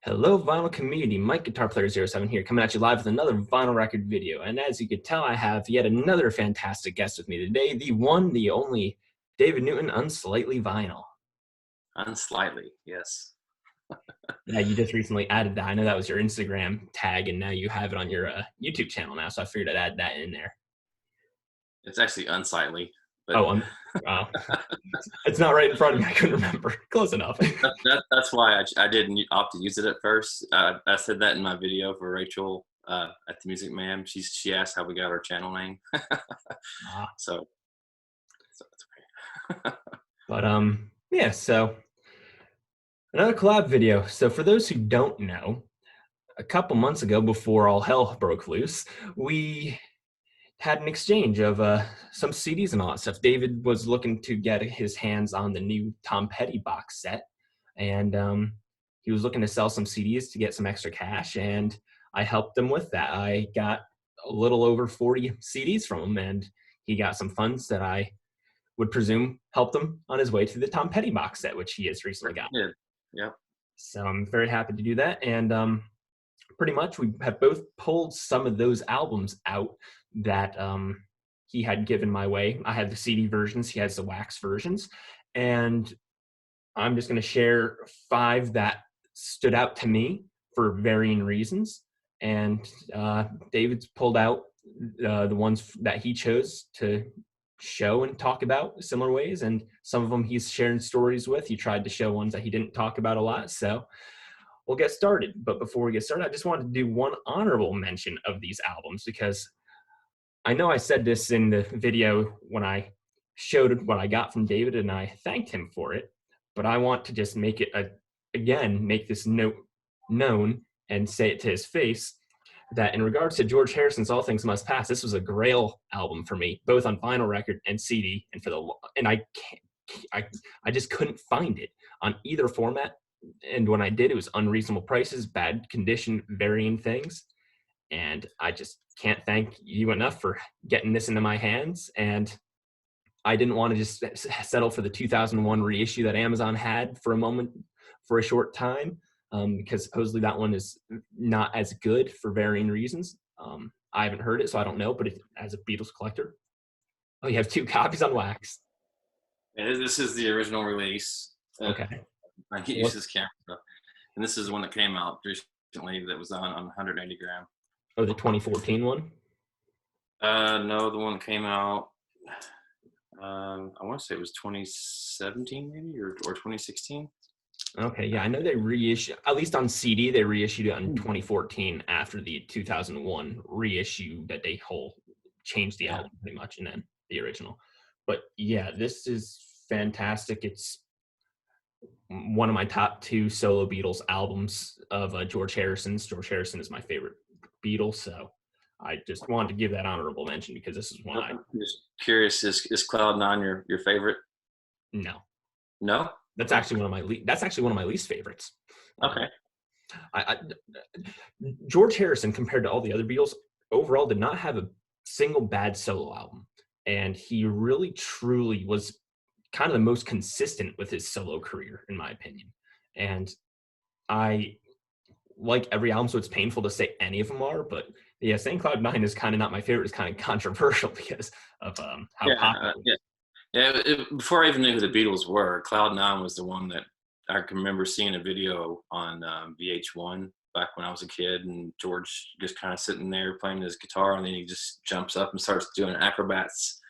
Hello, vinyl community. Mike, Guitar Player 07 here, coming at you live with another vinyl record video. And as you can tell, I have yet another fantastic guest with me today, the one, the only David Newton, Unslightly Vinyl. Unslightly, yes. Yeah, you just recently added that. I know that was your Instagram tag, and now you have it on your YouTube channel now, so I figured I'd add that in there. It's actually unsightly, but Oh, wow. It's not right in front of me. I couldn't remember. Close enough. that's why I didn't opt to use it at first. I said that in my video for Rachel at the Music Man. She asked how we got our channel name, Ah, so that's okay. but yeah. So another collab video. So for those who don't know, a couple months ago, before all hell broke loose, we had an exchange of some CDs and all that stuff. David was looking to get his hands on the new Tom Petty box set, and he was looking to sell some CDs to get some extra cash, and I helped him with that. I got a little over 40 CDs from him, and he got some funds that I would presume helped him on his way to the Tom Petty box set, which he has recently got. Yeah, yep. So I'm very happy to do that, and pretty much we have both pulled some of those albums out that he had given my way. I had the CD versions, he has the wax versions, and I'm just going to share 5 that stood out to me for varying reasons. And David's pulled out the ones that he chose to show and talk about similar ways, and some of them he's sharing stories with. He tried to show ones that he didn't talk about a lot, so we'll get started. But before we get started, I just wanted to do one honorable mention of these albums, because I know I said this in the video when I showed what I got from David and I thanked him for it, but I want to just make it again, make this note known and say it to his face that in regards to George Harrison's All Things Must Pass, this was a grail album for me, both on vinyl record and CD, and I just couldn't find it on either format. And when I did, it was unreasonable prices, bad condition, varying things. And I just can't thank you enough for getting this into my hands. And I didn't want to just settle for the 2001 reissue that Amazon had for a moment, for a short time, because supposedly that one is not as good for varying reasons. I haven't heard it, so I don't know, but as a Beatles collector, oh, you have 2 copies on wax. And this is the original release. Okay. I can't use this camera, and this is the one that came out recently that was on 180 gram. Oh, the 2014 one? No, the one that came out, I want to say it was 2017 maybe, or 2016. Okay, yeah, I know they reissued, at least on CD, they reissued it in 2014 after the 2001 reissue that they changed the album pretty much, and then the original. But yeah, this is fantastic. It's one of my top 2 solo Beatles albums of George Harrison's. George Harrison is my favorite Beatle, so I just wanted to give that honorable mention because this is one I'm just curious, is Cloud Nine your favorite? No. No? That's actually one of my least favorites. Okay. George Harrison, compared to all the other Beatles, overall did not have a single bad solo album, and he really truly was kind of the most consistent with his solo career, in my opinion. And I like every album, so it's painful to say any of them are, but yeah, saying Cloud Nine is kind of not my favorite is kind of controversial because of how popular. Before I even knew who the Beatles were, Cloud Nine was the one that I can remember seeing a video on VH1 back when I was a kid, and George just kind of sitting there playing his guitar, and then he just jumps up and starts doing acrobats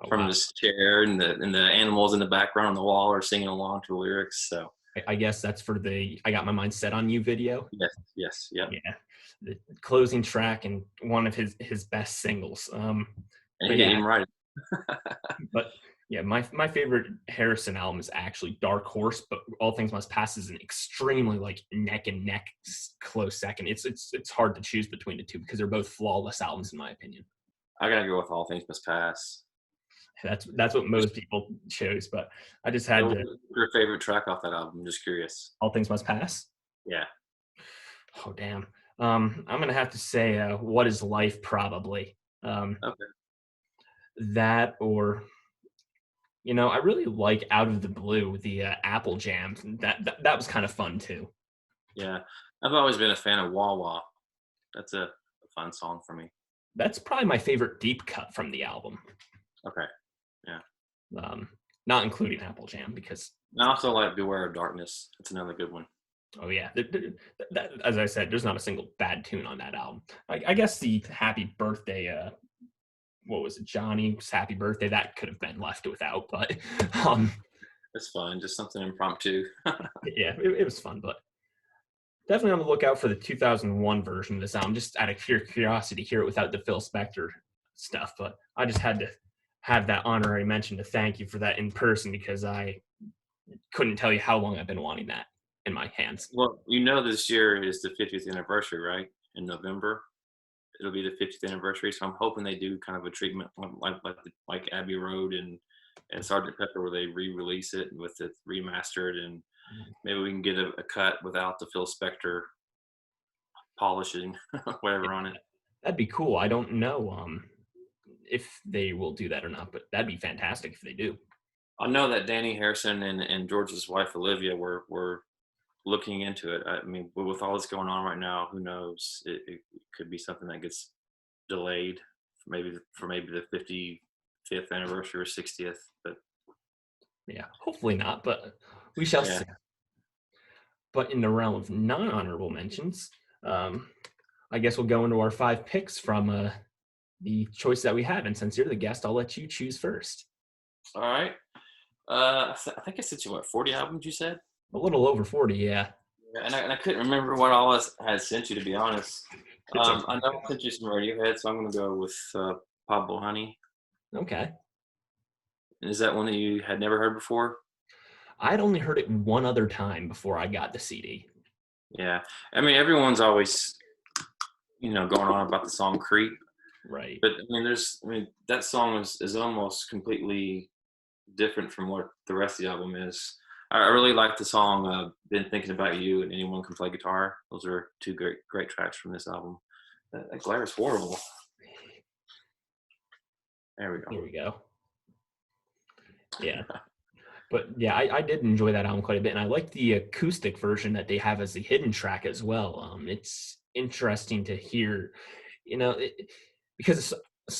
from his chair, and the animals in the background on the wall are singing along to the lyrics. So I guess that's for the I Got My Mind Set on You video. Yes, yeah. The closing track and one of his best singles. And he didn't even write it. But yeah, my favorite Harrison album is actually Dark Horse, but All Things Must Pass is an extremely neck and neck close second. It's hard to choose between the two because they're both flawless albums in my opinion. I gotta go with All Things Must Pass. That's what most people chose, but I just had to. Your favorite track off that album? I'm just curious. All Things Must Pass? Yeah. Oh, damn. I'm going to have to say What Is Life, probably. Okay. That, or, I really like Out of the Blue, the Apple Jam. That was kind of fun, too. Yeah, I've always been a fan of Wah Wah. That's a fun song for me. That's probably my favorite deep cut from the album, Okay, yeah. um, not including Apple Jam because, I also like Beware of Darkness. That's another good one. oh yeah, as I said, there's not a single bad tune on that album. I guess the Happy Birthday, what was it, Johnny's Happy Birthday, that could have been left without, but um, It's fun, just something impromptu. yeah, it was fun, but definitely on the lookout for the 2001 version of this album, just out of pure curiosity, hear it without the Phil Spector stuff. But I just had to have that honorary mention to thank you for that in person because I couldn't tell you how long I've been wanting that in my hands. Well, you know, this year is the 50th anniversary, right? In November, it'll be the 50th anniversary. So I'm hoping they do kind of a treatment like Abbey Road and Sergeant Pepper, where they re-release it with it remastered, and maybe we can get a cut without the Phil Spector polishing whatever on it. That'd be cool. I don't know if they will do that or not, but that'd be fantastic if they do. I know that Danny Harrison and George's wife Olivia were looking into it. I mean, with all this going on right now, who knows? It could be something that gets delayed for maybe the 55th anniversary or 60th. But Yeah, hopefully not, but we shall yeah, see. But in the realm of non-honorable mentions, I guess we'll go into our 5 picks from the choice that we have. And since you're the guest, I'll let you choose first. all right. I think I sent you what 40 albums you said. A little over 40, yeah. Yeah, and I couldn't remember what all I had sent you, to be honest. It's okay. I know I sent you some Radiohead, so I'm going to go with Pablo Honey. Okay. Is that one that you had never heard before? I'd only heard it one other time before I got the CD. Yeah. I mean, everyone's always, going on about the song Creep. Right. But that song is almost completely different from what the rest of the album is. I really like the song "Been Thinking About You" and "Anyone Can Play Guitar." Those are two great tracks from this album. That glare is horrible. There we go. There we go. Yeah. But yeah, I did enjoy that album quite a bit, and I like the acoustic version that they have as the hidden track as well. It's interesting to hear, because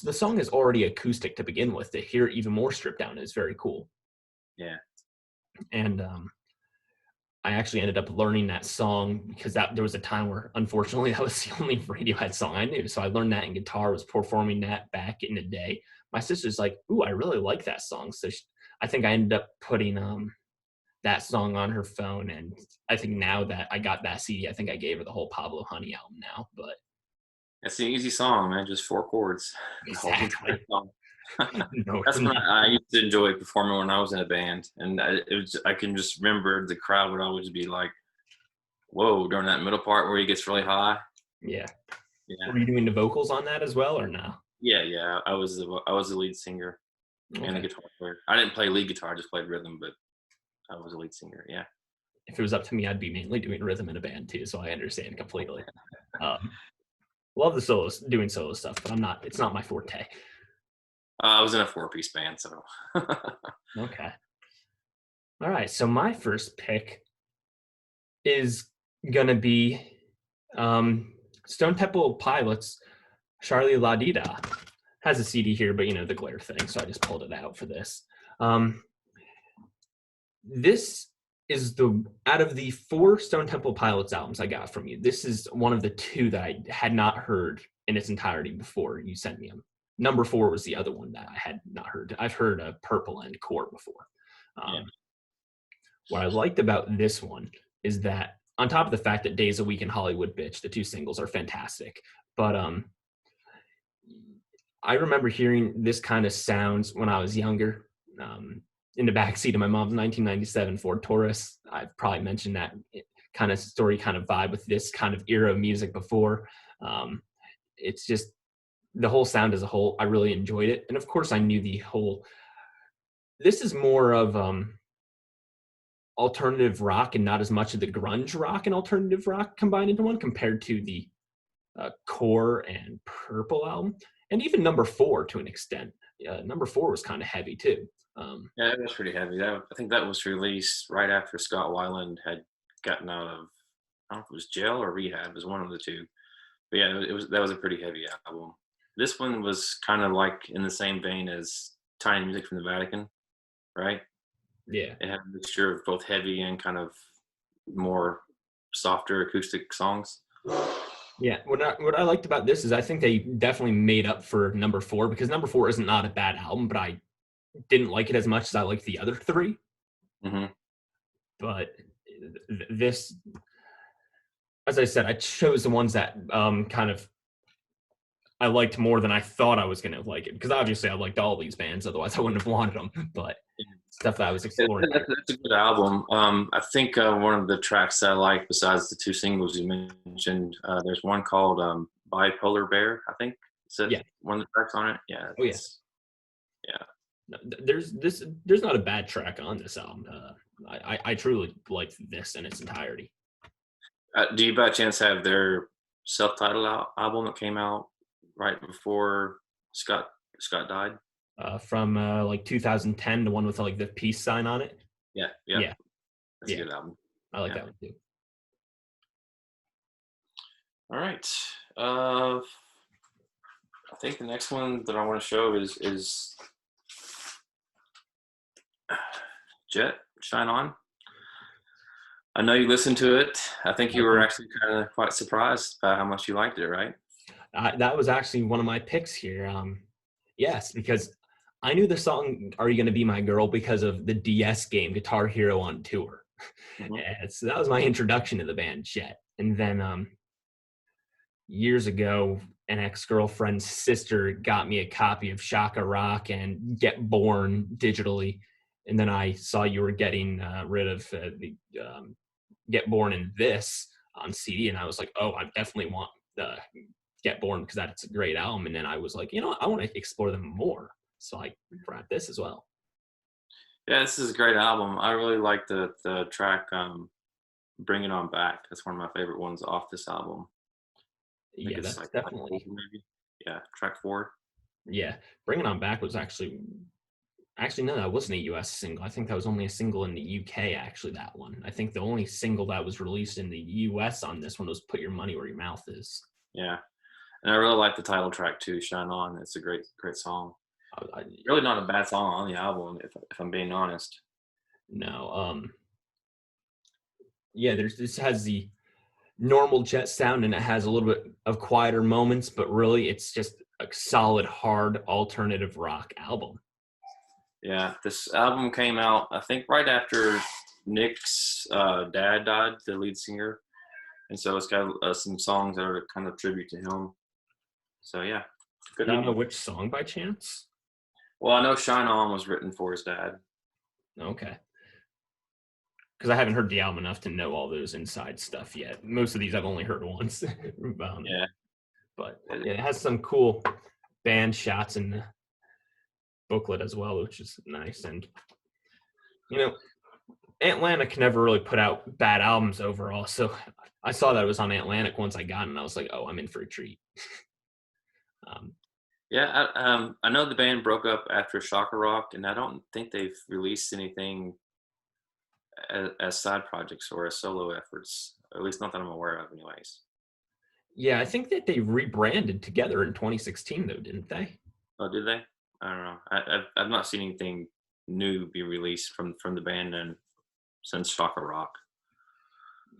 the song is already acoustic to begin with. To hear it even more stripped down is very cool. Yeah. And I actually ended up learning that song because there was a time where, unfortunately, that was the only Radiohead song I knew. So I learned that in guitar, was performing that back in the day. My sister's like, "Ooh, I really like that song." So I think I ended up putting that song on her phone. And I think now that I got that CD, I think I gave her the whole Pablo Honey album now. But It's an easy song, man. Just 4 chords. The whole entire exactly. song. No, That's when I used to enjoy performing when I was in a band, and I can just remember the crowd would always be like, "Whoa!" during that middle part where he gets really high. yeah. Yeah, Were you doing the vocals on that as well, or no? yeah. I was the lead singer and the Okay. guitar player. I didn't play lead guitar; I just played rhythm, but I was a lead singer. Yeah. If it was up to me, I'd be mainly doing rhythm in a band too. So I understand completely. Love the solos, doing solo stuff, but it's not my forte. I was in a 4-piece band, so Okay. All right. So my first pick is gonna be Stone Temple Pilots, Charlie La Dida. Has a CD here, but the glare thing, so I just pulled it out for this. This is out of the 4 Stone Temple Pilots albums I got from you, this is one of the 2 that I had not heard in its entirety before you sent me them. Number 4 was the other one that I had not heard. I've heard Purple and Core before. yeah. What I liked about this one is that, on top of the fact that Days a Week and Hollywood Bitch, the 2 singles are fantastic, but I remember hearing this kind of sounds when I was younger, in the backseat of my mom's 1997 Ford Taurus. I've probably mentioned that kind of story, kind of vibe with this kind of era of music before. It's just the whole sound as a whole. I really enjoyed it, and of course, I knew this is more of alternative rock and not as much of the grunge rock and alternative rock combined into one, compared to the Core and Purple album, and even number 4 to an extent. Number 4 was kind of heavy too. Yeah, it was pretty heavy. I think that was released right after Scott Weiland had gotten out of don't know if it was Jail or Rehab. It was one of the two. But yeah, that was a pretty heavy album. This one was kind of like in the same vein as Tiny Music from the Vatican, right? Yeah. It had a mixture of both heavy and kind of more softer acoustic songs. Yeah, what I liked about this is I think they definitely made up for number 4, because number 4 isn't not a bad album, but I didn't like it as much as I liked the other 3. Mm-hmm. But this, as I said, I chose the ones that kind of I liked more than I thought I was going to like it, because obviously I liked all these bands, otherwise I wouldn't have wanted them. But stuff that I was exploring. That's a good album. I think one of the tracks that I like, besides the 2 singles you mentioned, there's one called Bipolar Bear, I think. Is that Yeah. one of the tracks on it? Yeah. Oh, yeah. Yeah. No, there's not a bad track on this album. I truly like this in its entirety. Do you by chance have their self-titled album that came out right before Scott died? From like 2010, the one with like the peace sign on it. Yeah. Yeah. That's a good album. I like that one too. All right. I think the next one that I want to show is Jet, Shine On. I know you listened to it. I think you were actually kind of quite surprised by how much you liked it, right? That was actually one of my picks here. Yes, because I knew the song "Are You Gonna Be My Girl" because of the DS game Guitar Hero on Tour. Mm-hmm. And so that was my introduction to the band Jet. And then years ago, an ex-girlfriend's sister got me a copy of Shaka Rock and Get Born digitally. And then I saw you were getting rid of the Get Born and this on CD, and I was like, oh, I definitely want the Get Born because that's a great album. And then I was like, I want to explore them more, so I brought this as well. Yeah, this is a great album. I really like the track "Bring It On Back." That's one of my favorite ones off this album. Yeah, that's like definitely maybe. Yeah, track 4. Yeah, "Bring It On Back" was actually no, that wasn't a US single. I think that was only a single in the UK, actually, that one. I think the only single that was released in the US on this one was "Put Your Money Where Your Mouth Is." Yeah. And I really like the title track too, "Shine On." It's a great song. Really not a bad song on the album, if I'm being honest. No, yeah, this has the normal Jet sound, and it has a little bit of quieter moments, but really it's just a solid, hard alternative rock album. Yeah, this album came out, I think, right after Nick's dad died, the lead singer. And so it's got some songs that are kind of tribute to him. So, yeah, good Do you album. know which song by chance? Well, I know "Shine On" was written for his dad. Okay. Because I haven't heard the album enough to know all those inside stuff yet. Most of these I've only heard once. Yeah. But it has some cool band shots in the booklet as well, which is nice. And, Atlantic never really put out bad albums overall. So I saw that it was on Atlantic once I got it, and I was like, oh, I'm in for a treat. Yeah, I know the band broke up after Shaka Rock, and I don't think they've released anything as side projects or as solo efforts, at least not that I'm aware of anyways. Yeah, I think that they rebranded together in 2016, though, didn't they? Oh, did they? I don't know. I've not seen anything new be released from the band since Shaka Rock.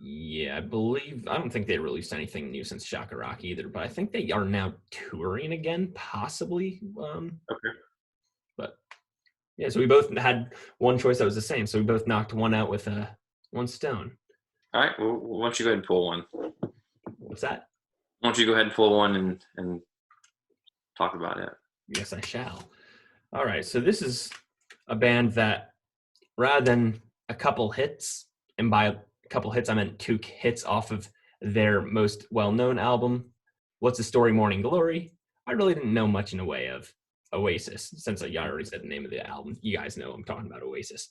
Yeah, I don't think they released anything new since Shaka Rock either, but I think they are now touring again, possibly. Okay. But yeah, so we both had one choice that was the same. So we both knocked one out with one stone. All right. Well, why don't you go ahead and pull one? What's that? Why don't you go ahead and pull one and talk about it? Yes, I shall. All right. So this is a band that, rather than a couple hits, and by a couple hits I meant 2 hits off of their most well-known album, What's the Story, Morning Glory, I really didn't know much in the way of Oasis, since I already said the name of the album. You guys know I'm talking about Oasis.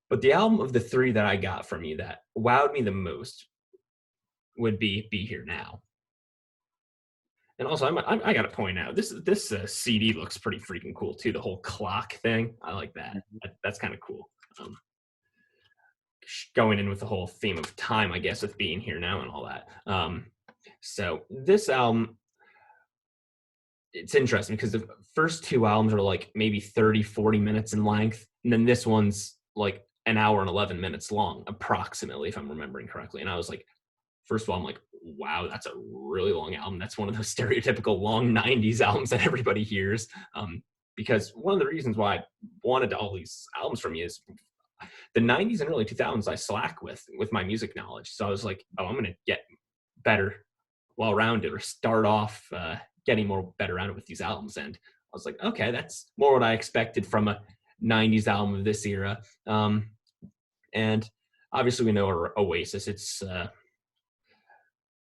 But the album of the 3 that I got from you that wowed me the most would be Here Now. And also, I got to point out, this CD looks pretty freaking cool, too. The whole clock thing, I like that. That's kind of cool. going in with the whole theme of time, I guess, with being here now and all that. So this album, it's interesting because the first two albums are like maybe 30, 40 minutes in length. And then this one's like an hour and 11 minutes long, approximately, if I'm remembering correctly. And I was like, first of all, I'm like, wow, that's a really long album. That's one of those stereotypical long 90s albums that everybody hears. Because one of the reasons why I wanted all these albums from you is the 90s and early 2000s I slack with my music knowledge. So I was like, oh, I'm going to get better, well-rounded, or start off getting more better rounded with these albums. And I was like, okay, that's more what I expected from a 90s album of this era. And obviously we know Oasis. It's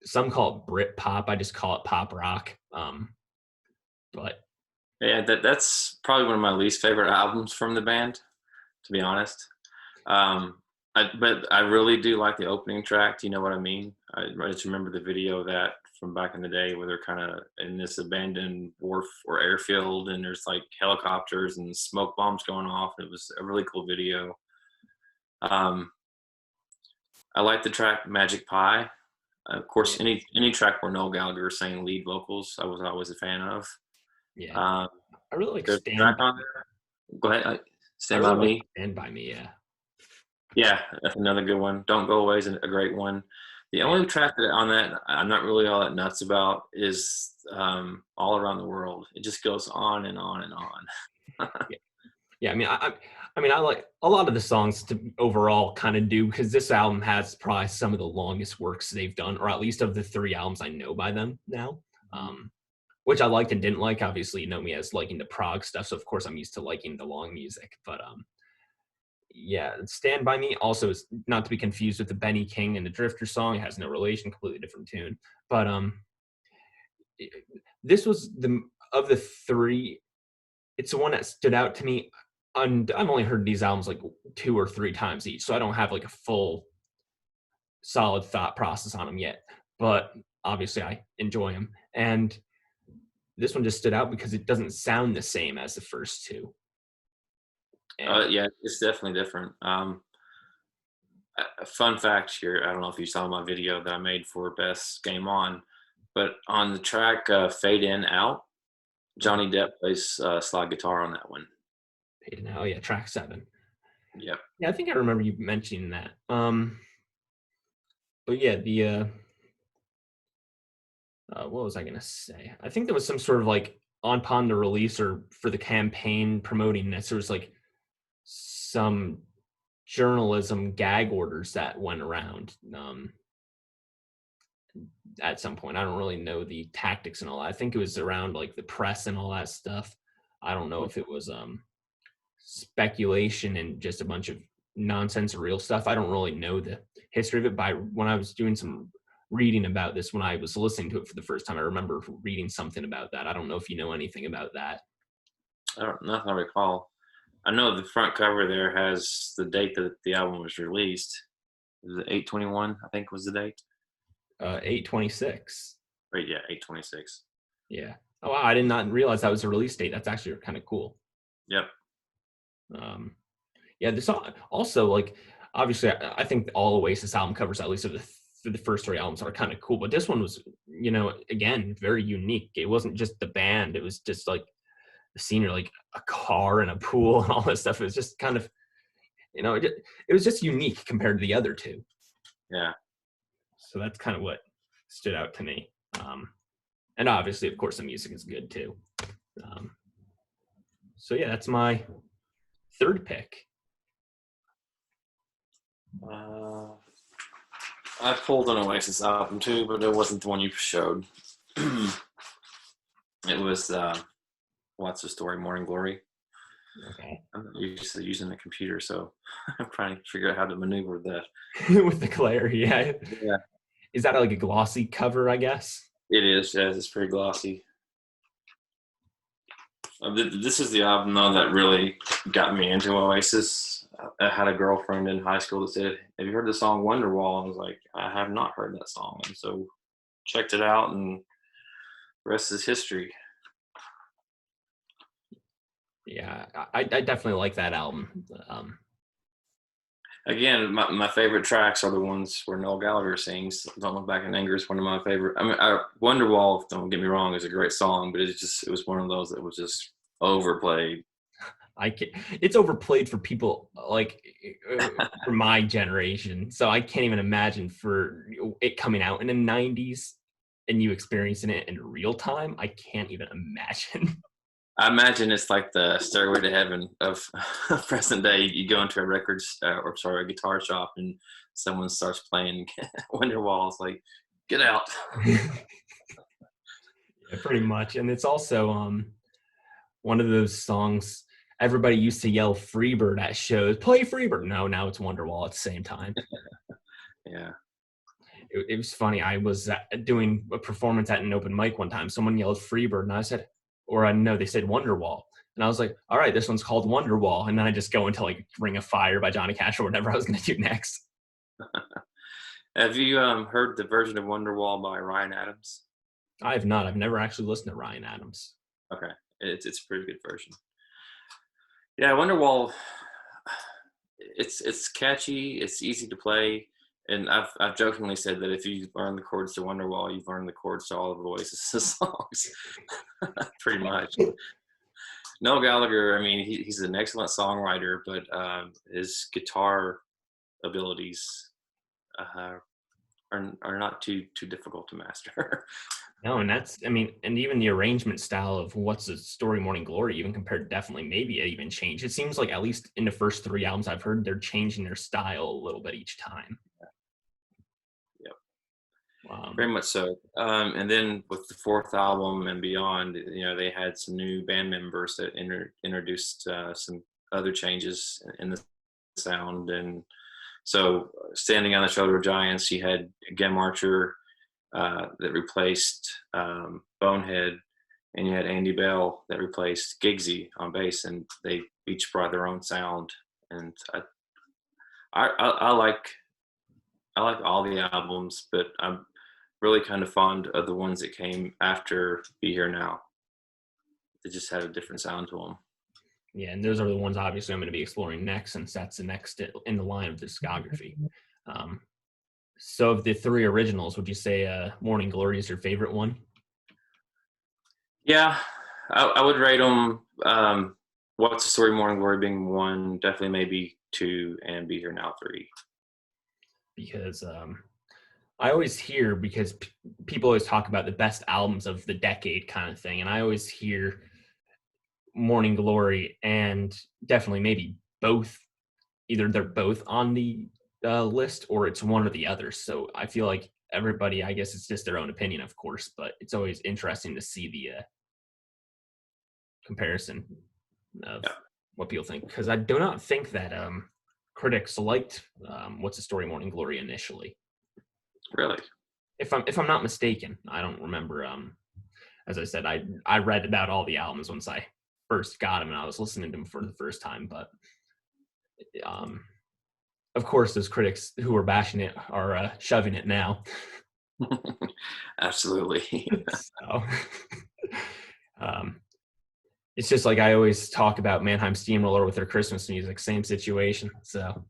some call it Brit pop. I just call it pop rock. But Yeah, that's probably one of my least favorite albums from the band, to be honest. But I really do like the opening track. Do you know what I mean? I just remember the video of that from back in the day where they're kind of in this abandoned wharf or airfield, and there's like helicopters and smoke bombs going off. It was a really cool video. I like the track Magic Pie. Of course, any track where Noel Gallagher is saying lead vocals, I was always a fan of. yeah, I really like There's a Stand track By on there. Go ahead. I Stand really By like Me. Stand By Me, yeah. Yeah, that's another good one. Don't Go Away is a great one. The Yeah. only track that on that I'm not really all that nuts about is All Around the World. It just goes on and on and on. Yeah, I mean, I like a lot of the songs to overall kind of do, because this album has probably some of the longest works they've done, or at least of the three albums I know by them now, which I liked and didn't like. Obviously, you know me as liking the prog stuff, so of course I'm used to liking the long music. But yeah, Stand By Me also is not to be confused with the Benny King and the Drifter song. It has no relation, completely different tune. But this was the of the three, it's the one that stood out to me. And I've only heard these albums like 2 or 3 times each, so I don't have like a full solid thought process on them yet. But obviously I enjoy them. And this one just stood out because it doesn't sound the same as the first two. And Yeah, it's definitely different. A fun fact here, I don't know if you saw my video that I made for Best Game On, but on the track Fade In Out, Johnny Depp plays slide guitar on that one. oh yeah, track 7. Yep. Yeah, I think I remember you mentioning that. But yeah, the what was I gonna say? I think there was some sort of like upon the release or for the campaign promoting this, there was like some journalism gag orders that went around at some point. I don't really know the tactics and all that. I think it was around like the press and all that stuff. I don't know if it was speculation and just a bunch of nonsense or real stuff. I don't really know the history of it. But when I was doing some reading about this, when I was listening to it for the first time, I remember reading something about that. I don't know if you know anything about that. Nothing I recall. I know the front cover there has the date that the album was released. Was it 8/21? I think was the date. 8/26. Right, yeah, 8/26. Yeah. Oh wow, I did not realize that was a release date. That's actually kind of cool. Yep. Yeah, this also like obviously I think all Oasis album covers, at least of the first 3 albums, are kind of cool. But this one was, you know, again, very unique. It wasn't just the band; it was just like the scenery, like a car and a pool and all this stuff. It was just kind of, you know, it was just unique compared to the other 2. Yeah. So that's kind of what stood out to me. And obviously, of course, the music is good too. So yeah, that's my 3rd pick. I pulled an Oasis album too, but it wasn't the one you showed. It was What's the Story, Morning Glory. Okay. I'm not used to using the computer, so I'm trying to figure out how to maneuver that. With the glare, yeah. Yeah. Is that like a glossy cover, I guess? It is, yes, it's pretty glossy. This is the album, though, that really got me into Oasis. I had a girlfriend in high school that said, "Have you heard the song Wonderwall?" I was like, "I have not heard that song." And so checked it out, and the rest is history. Yeah, I definitely like that album. Again, my favorite tracks are the ones where Noel Gallagher sings. "Don't Look Back in Anger" is one of my favorite. I mean, Wonderwall, don't get me wrong, is a great song, but it was one of those that was just overplayed. It's overplayed for people like for my generation. So I can't even imagine for it coming out in the 90s and you experiencing it in real time. I can't even imagine. I imagine it's like the Stairway to Heaven of present day. You go into a a guitar shop, and someone starts playing Wonderwall. It's like, get out. Yeah, pretty much. And it's also one of those songs everybody used to yell Freebird at shows. Play Freebird. No, now it's Wonderwall at the same time. Yeah. It was funny. I was doing a performance at an open mic one time. Someone yelled Freebird, and I said, or no, they said Wonderwall. And I was like, all right, this one's called Wonderwall. And then I just go into like Ring of Fire by Johnny Cash or whatever I was going to do next. Have you heard the version of Wonderwall by Ryan Adams? I have not. I've never actually listened to Ryan Adams. Okay, it's a pretty good version. Yeah, Wonderwall. It's catchy. It's easy to play, and I've jokingly said that if you learn the chords to Wonderwall, you've learned the chords to all of the Oasis songs, pretty much. Noel Gallagher, I mean, he's an excellent songwriter, but his guitar abilities are not too difficult to master. No, and and even the arrangement style of What's the Story, Morning Glory, even compared, definitely, maybe it even changed. It seems like at least in the first three albums I've heard, they're changing their style a little bit each time. Yep, very much so. And then with the fourth album and beyond, they had some new band members that introduced some other changes in the sound. And so, Standing on the Shoulder of Giants, you had Gem Archer that replaced Bonehead, and you had Andy Bell that replaced Giggsy on bass, and they each brought their own sound. And I like all the albums, but I'm really kind of fond of the ones that came after Be Here Now. They just had a different sound to them. Yeah, and those are the ones obviously I'm going to be exploring next, since that's the next in the line of discography. So of the three originals, would you say Morning Glory is your favorite one? Yeah, I would rate them What's the Story, Morning Glory being 1, definitely maybe 2, and Be Here Now 3. Because I always hear, because people always talk about the best albums of the decade kind of thing, and I always hear Morning Glory and definitely maybe both, either they're both on the list or it's one or the other. So I feel like everybody, I guess it's just their own opinion, of course, but it's always interesting to see the comparison of what people think, because I do not think that critics liked What's the Story, Morning Glory initially. Really? If I'm not mistaken, I don't remember. As I said, I read about all the albums once I first got them and I was listening to them for the first time, but of course those critics who are bashing it are shoving it now. Absolutely. So, it's just like I always talk about Mannheim Steamroller with their Christmas music, same situation. So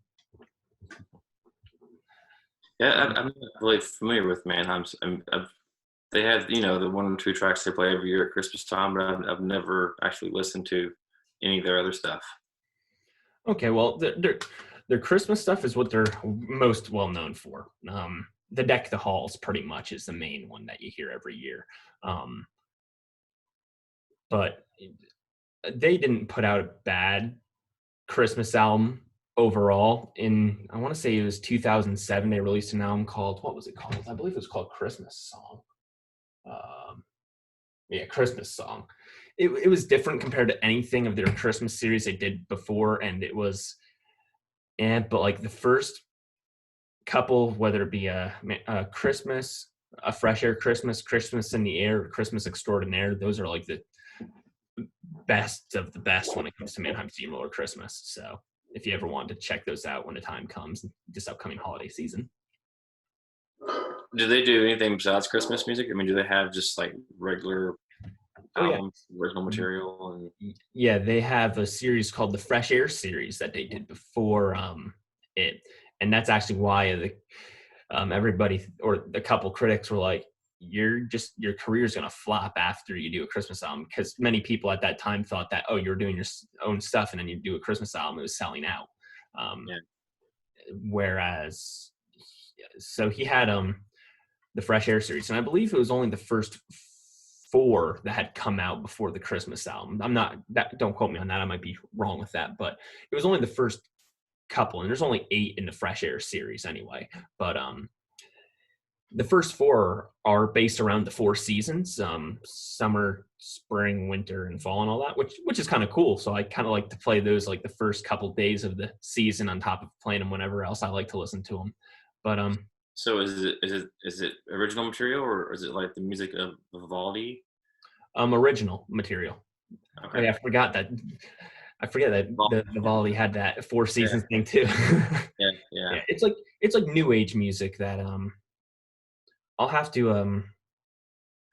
Yeah, I'm not really familiar with Mannheim's. They have, the 1 or 2 tracks they play every year at Christmas time, but I've never actually listened to any of their other stuff. Okay, well, their Christmas stuff is what they're most well known for. The Deck the Halls pretty much is the main one that you hear every year. But they didn't put out a bad Christmas album overall. I want to say it was 2007, they released an album called, what was it called? I believe it was called Christmas Song. Christmas Song. It was different compared to anything of their Christmas series they did before, and it was, but like the first couple, whether it be a Christmas, a Fresh Air Christmas, Christmas in the Air, Christmas Extraordinaire, those are like the best of the best when it comes to Mannheim Steamroller Christmas. So if you ever want to check those out when the time comes, this upcoming holiday season. Do they do anything besides Christmas music? I mean, do they have just like regular albums, original material? And yeah, they have a series called the Fresh Air series that they did before it. And that's actually why everybody or a couple critics were like, your career's going to flop after you do a Christmas album, because many people at that time thought that, oh, you're doing your own stuff and then you do a Christmas album, it was selling out. Yeah. Whereas, so he had the Fresh Air series, and I believe it was only the first 4 that had come out before the Christmas album. Don't quote me on that, I might be wrong with that, but it was only the first couple, and there's only 8 in the Fresh Air series anyway. But the first 4 are based around the 4 seasons, summer, spring, winter, and fall, and all that, which is kind of cool. So I kind of like to play those like the first couple days of the season on top of playing them whenever else I like to listen to them. But So is it original material, or is it like the music of Vivaldi? Original material. Okay. Oh, yeah, I forget that the Vivaldi had that 4 seasons thing too. Yeah. Yeah, it's like new age music that I'll have to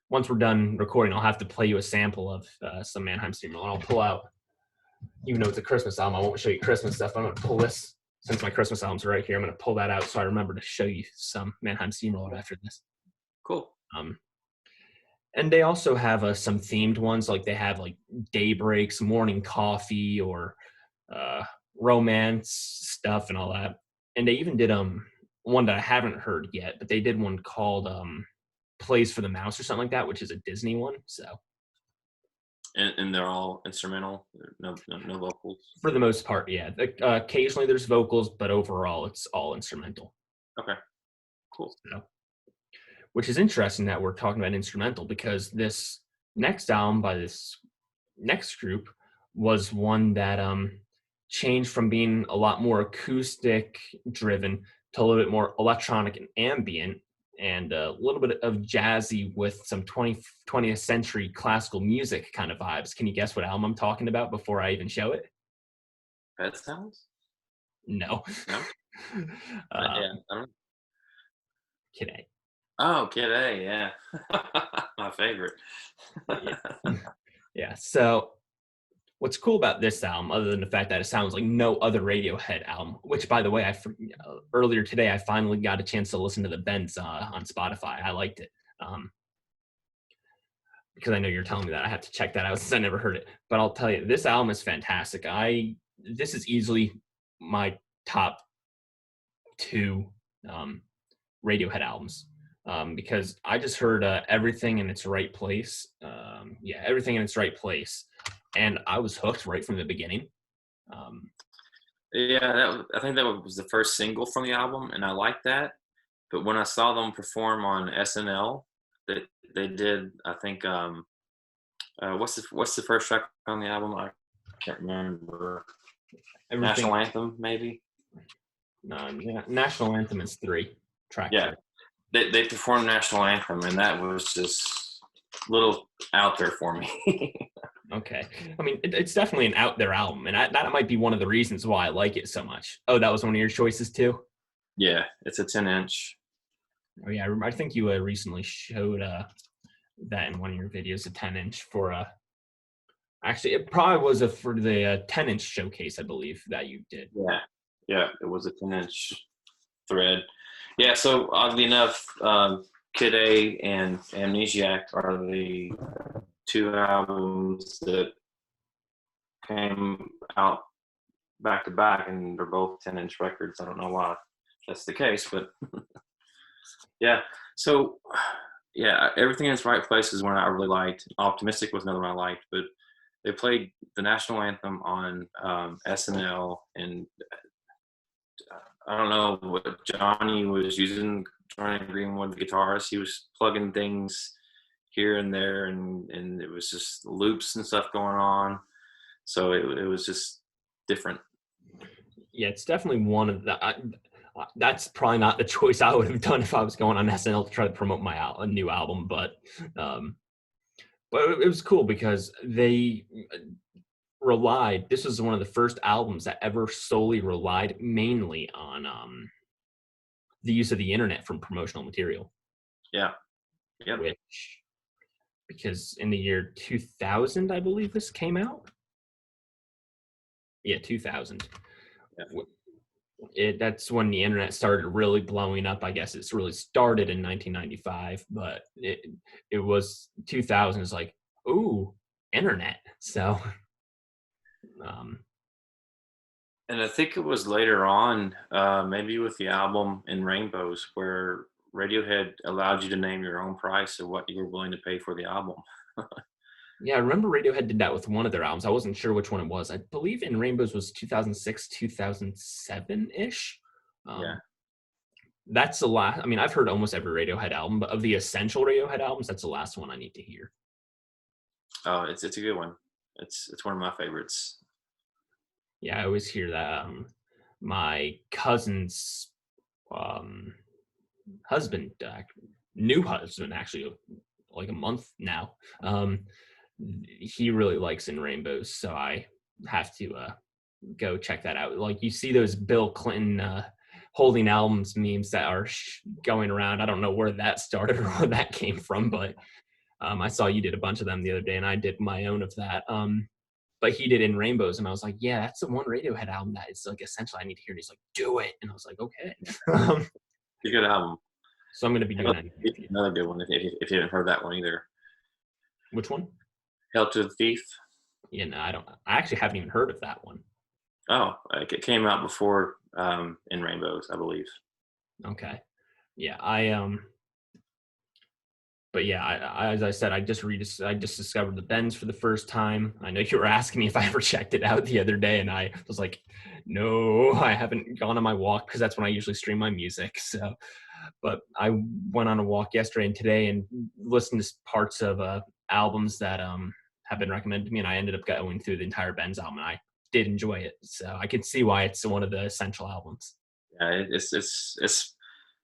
once we're done recording, I'll have to play you a sample of some Mannheim Steamroller. I'll pull out, even though it's a Christmas album, I won't show you Christmas stuff. I'm going to pull this, since my Christmas album's right here, I'm going to pull that out so I remember to show you some Mannheim Steamroller after this. Cool. And they also have some themed ones, like they have like Daybreaks, Morning Coffee, or romance stuff and all that. And they even did one that I haven't heard yet, but they did one called Plays for the Mouse or something like that, which is a Disney one. So, and they're all instrumental, no vocals. For the most part, yeah. Occasionally there's vocals, but overall it's all instrumental. Okay, cool. So, which is interesting that we're talking about instrumental, because this next album by this next group was one that changed from being a lot more acoustic driven to a little bit more electronic and ambient, and a little bit of jazzy with some 20th century classical music kind of vibes. Can you guess what album I'm talking about before I even show it? Pet Sounds? No. No? Yeah, I don't know. Kid A. Oh, Kid A, yeah. My favorite. Yeah. So what's cool about this album, other than the fact that it sounds like no other Radiohead album, which, by the way, earlier today, I finally got a chance to listen to the Bends on Spotify. I liked it. Because I know you're telling me that I have to check that out since I never heard it. But I'll tell you, this album is fantastic. This is easily my top 2 Radiohead albums, because I just heard Everything in Its Right Place. Everything in Its Right Place. And I was hooked right from the beginning. I think that was the first single from the album, and I liked that. But when I saw them perform on SNL, they did, I think, what's the first track on the album? I can't remember. National Anthem, maybe. National Anthem is 3 tracks. Yeah, they performed National Anthem, and that was just a little out there for me. Okay. I mean, it's definitely an out there album, and that might be one of the reasons why I like it so much. Oh, that was one of your choices too? Yeah, it's a 10-inch. Oh yeah, I think you recently showed that in one of your videos, a 10-inch for actually it probably was for the 10-inch showcase, I believe, that you did. Yeah, it was a 10-inch thread. Yeah, so oddly enough, Kid A and Amnesiac are the 2 albums that came out back to back, and they're both 10-inch records. I don't know why that's the case, but yeah. So yeah, Everything in Its Right Place is one I really liked. Optimistic was another one I liked, but they played the national anthem on SNL, and I don't know what Johnny was using. Johnny Greenwood, the guitarist, he was plugging things here and there, and it was just loops and stuff going on. So it was just different. Yeah, it's definitely one of the. That's probably not the choice I would have done if I was going on SNL to try to promote a new album, but it was cool because they relied. This was one of the first albums that ever solely relied mainly on the use of the internet from promotional material. Yeah. Because in the year 2000, I believe this came out. Yeah, 2000. Yeah. That's when the internet started really blowing up. I guess it's really started in 1995, but it was 2000 is like, ooh, internet. So um, And I think it was later on, maybe with the album In Rainbows, where Radiohead allowed you to name your own price of what you were willing to pay for the album. yeah, I remember Radiohead did that with one of their albums. I wasn't sure which one it was. I believe In Rainbows was 2006, 2007 ish. Yeah. Um, that's the last. I mean, I've heard almost every Radiohead album, but of the essential Radiohead albums, that's the last one I need to hear. Oh, it's a good one. It's one of my favorites. Yeah, I always hear that. My cousin's um, husband, new husband, actually, like a month now. Um, he really likes In Rainbows, so I have to go check that out. Like you see those Bill Clinton holding albums memes that are going around. I don't know where that started or where that came from, but I saw you did a bunch of them the other day, and I did my own of that. But he did In Rainbows, and I was like, yeah, that's the one Radiohead album that is like essential. I need to hear. And he's like, do it, and I was like, okay. It's a good album. So I'm going to be doing that. Another good one if you haven't heard that one either. Which one? Hail to the Thief. Yeah, no, I don't. I actually haven't even heard of that one. Oh, it came out before In Rainbows, I believe. Okay. Yeah, but yeah, as I said, I just discovered the Bends for the first time. I know you were asking me if I ever checked it out the other day, and I was like, no, I haven't gone on my walk because that's when I usually stream my music. So, but I went on a walk yesterday and today and listened to parts of albums that have been recommended to me, and I ended up going through the entire Bends album, and I did enjoy it. So I can see why it's one of the essential albums. Yeah,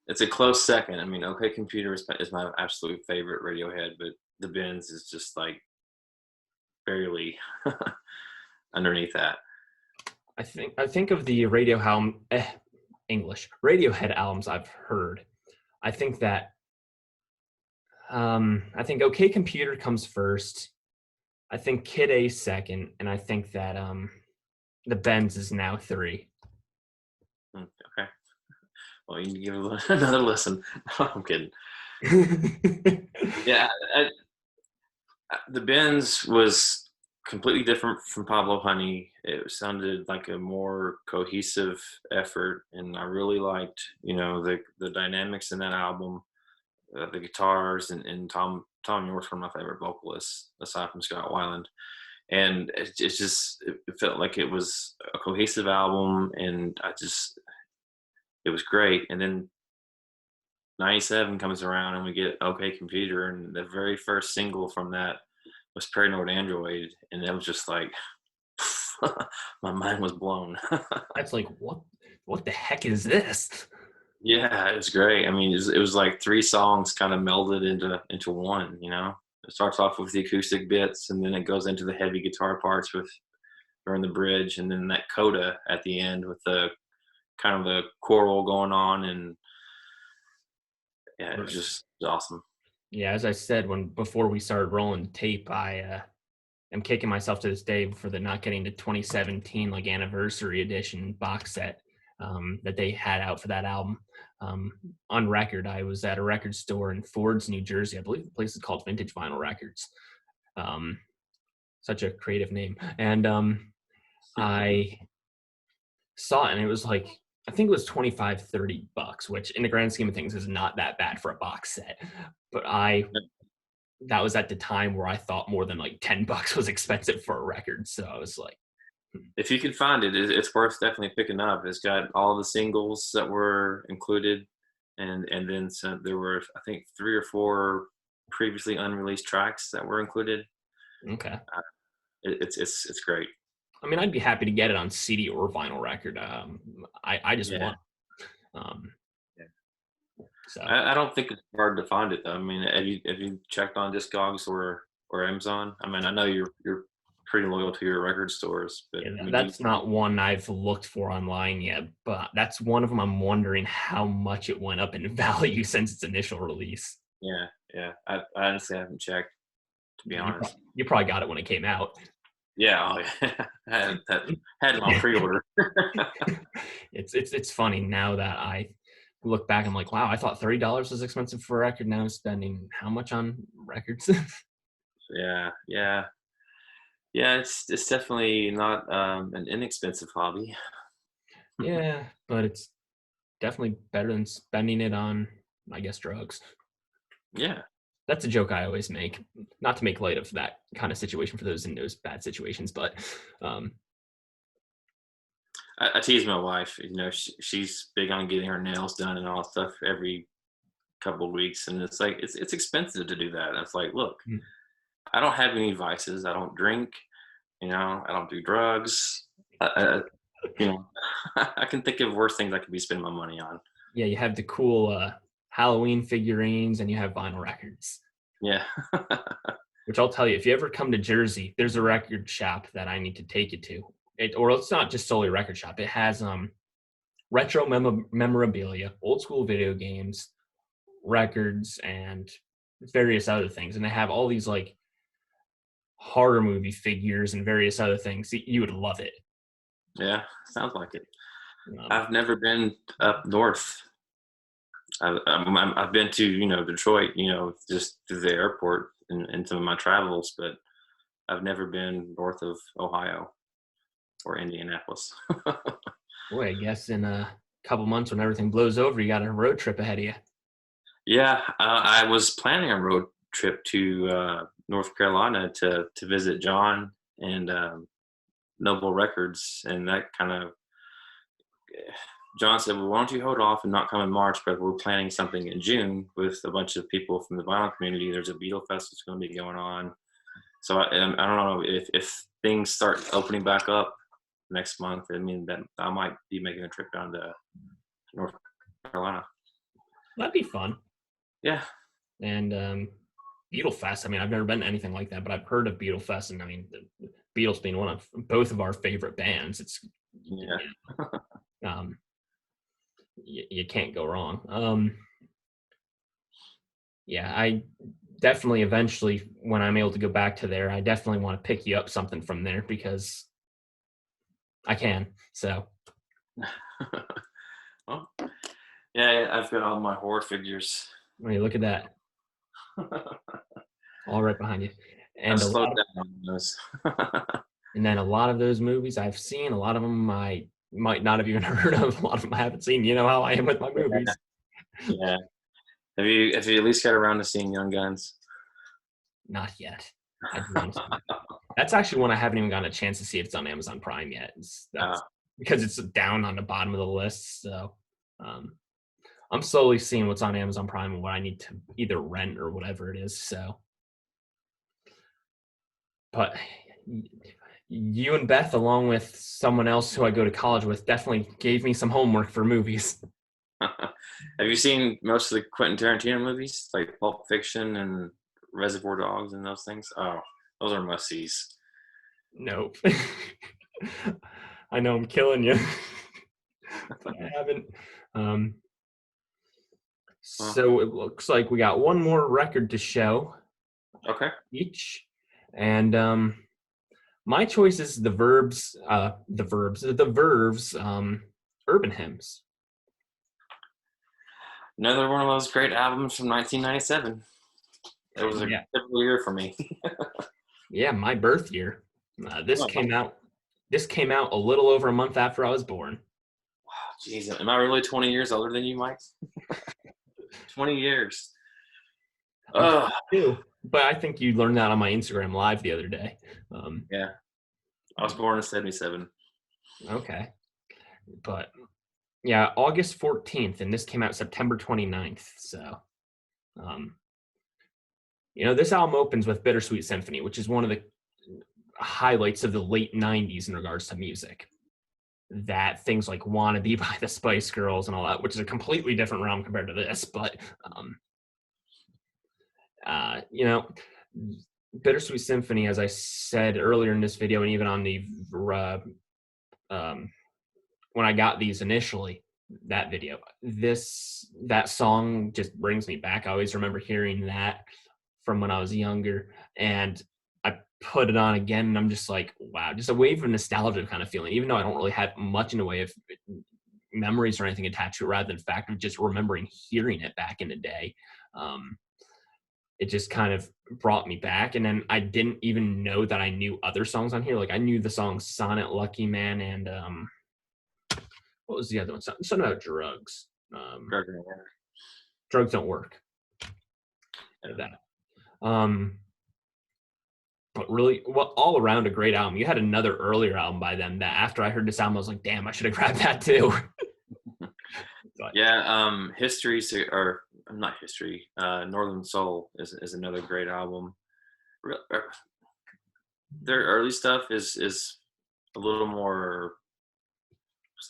it's a close second. I mean, OK Computer is my absolute favorite Radiohead, but the Bends is just like barely underneath that. I think of the English Radiohead albums I've heard. I think that I think OK Computer comes first. I think Kid A second, and I think that the Bends is now 3. Okay. Well, you can give it another listen. I'm kidding. Yeah, the Benz was completely different from Pablo Honey. It sounded like a more cohesive effort, and I really liked, the dynamics in that album, the guitars, and Tom York's one of my favorite vocalists aside from Scott Weiland. And it felt like it was a cohesive album, and it was great. And then 97 comes around and we get OK Computer, and the very first single from that was Paranoid Android, and it was just like my mind was blown. That's like what the heck is this? Yeah, it was great. I mean, it was like 3 songs kind of melded into one. It starts off with the acoustic bits, and then it goes into the heavy guitar parts with during the bridge, and then that coda at the end with the kind of the choral going on, and yeah, it was just awesome. Yeah, as I said before we started rolling tape, I am kicking myself to this day for the not getting the 2017 like anniversary edition box set that they had out for that album. On record, I was at a record store in Fords, New Jersey. I believe the place is called Vintage Vinyl Records. Such a creative name, and I saw it, and it was like I think it was $25-$30, which in the grand scheme of things is not that bad for a box set. But that was at the time where I thought more than like $10 was expensive for a record. So I was like, if you can find it, it's worth definitely picking up. It's got all the singles that were included, and then there were, I think, 3 or 4 previously unreleased tracks that were included. okay. It's great. I mean, I'd be happy to get it on CD or vinyl record. I just want. Yeah. So I don't think it's hard to find it though. I mean, have you checked on Discogs or Amazon? I mean, I know you're pretty loyal to your record stores, but yeah, I mean, that's not one I've looked for online yet. But that's one of them. I'm wondering how much it went up in value since its initial release. yeah. I honestly haven't checked, to be honest. You probably got it when it came out. Yeah, oh, yeah. Had it on pre-order. It's funny now that I look back. I'm like, wow, I thought $30 was expensive for a record. Now I'm spending how much on records? Yeah, yeah, yeah. It's definitely not an inexpensive hobby. Yeah, but it's definitely better than spending it on, I guess, drugs. Yeah, That's a joke I always make, not to make light of that kind of situation for those in those bad situations, but um, I tease my wife. She's big on getting her nails done and all that stuff every couple of weeks, and it's like it's expensive to do that. And it's like, look, mm, I don't have any vices. I don't drink. I don't do drugs. You know, I can think of worse things I could be spending my money on. yeah, you have the cool Halloween figurines and you have vinyl records. Yeah. Which I'll tell you, if you ever come to Jersey, there's a record shop that I need to take you to. Or it's not just solely a record shop. It has retro memorabilia, old school video games, records, and various other things. And they have all these like horror movie figures and various other things. You would love it. Yeah, sounds like it. Um, I've never been up north. I've been to Detroit, just through the airport and some of my travels, but I've never been north of Ohio or Indianapolis. Boy, I guess in a couple months when everything blows over, you got a road trip ahead of you. Yeah, I was planning a road trip to North Carolina to visit John and Noble Records, and that kind of John said, "Well, why don't you hold off and not come in March? But we're planning something in June with a bunch of people from the vinyl community. There's a Beatle Fest that's going to be going on. So I don't know if things start opening back up next month. I mean, that I might be making a trip down to North Carolina. That'd be fun. Yeah, And Beatle Fest. I mean, I've never been to anything like that, but I've heard of Beatle Fest, and I mean, the Beatles being one of both of our favorite bands, it's yeah, um, you can't go wrong. Yeah, I definitely eventually, when I'm able to go back to there, I definitely want to pick you up something from there because I can. So, well, yeah. I've got all my horror figures. I mean, look at that, all right behind you, I've and slowed down on those. then a lot of those movies I've seen, a lot of them I might not have even heard of. A lot of them I haven't seen. You know how I am with my movies. Yeah. Have you at least got around to seeing Young Guns? Not yet. I do want to. That's actually one I haven't even gotten a chance to see if it's on Amazon Prime yet. That's because it's down on the bottom of the list. So um, I'm slowly seeing what's on Amazon Prime and what I need to either rent or whatever it is. So, but you and Beth, along with someone else who I go to college with, definitely gave me some homework for movies. Have you seen most of the Quentin Tarantino movies, like Pulp Fiction and Reservoir Dogs and those things? Oh, those are must-sees. Nope. I know I'm killing you, but I haven't. Um, Well, so it looks like we got one more record to show okay. each, and my choice is the Verve's Urban Hymns. Another one of those great albums from 1997. It was a Yeah, typical year for me. yeah, my birth year. This Oh, came out. This came out a little over a month after I was born. jeez, am I really 20 years older than you, Mike? 20 years. I'm Oh, 22, but I think you learned that on my Instagram live the other day. Um, yeah. I was born in 77. okay, but yeah, August 14th, and this came out September 29th. So, um, this album opens with Bittersweet Symphony, which is one of the highlights of the late 90s in regards to music. That things like Wannabe by the Spice Girls and all that, which is a completely different realm compared to this, but, uh, you know, Bittersweet Symphony, as I said earlier in this video, and even on the when I got these initially, that video, that song just brings me back. I always remember hearing that from when I was younger, and I put it on again, and I'm just like, wow, just a wave of nostalgia kind of feeling, even though I don't really have much in the way of memories or anything attached to it, rather than the fact of just remembering hearing it back in the day. Um, it just kind of brought me back. And then I didn't even know that I knew other songs on here. Like I knew the song Sonnet, Lucky Man, and what was the other one? Something about drugs. Burger and Water. Drugs don't work. Like Yeah. that. But really, well, all around a great album. You had another earlier album by them that after I heard this album, I was like, damn, I should have grabbed that too. But, Yeah, History, or not History, Northern Soul is another great album. Their early stuff is a little more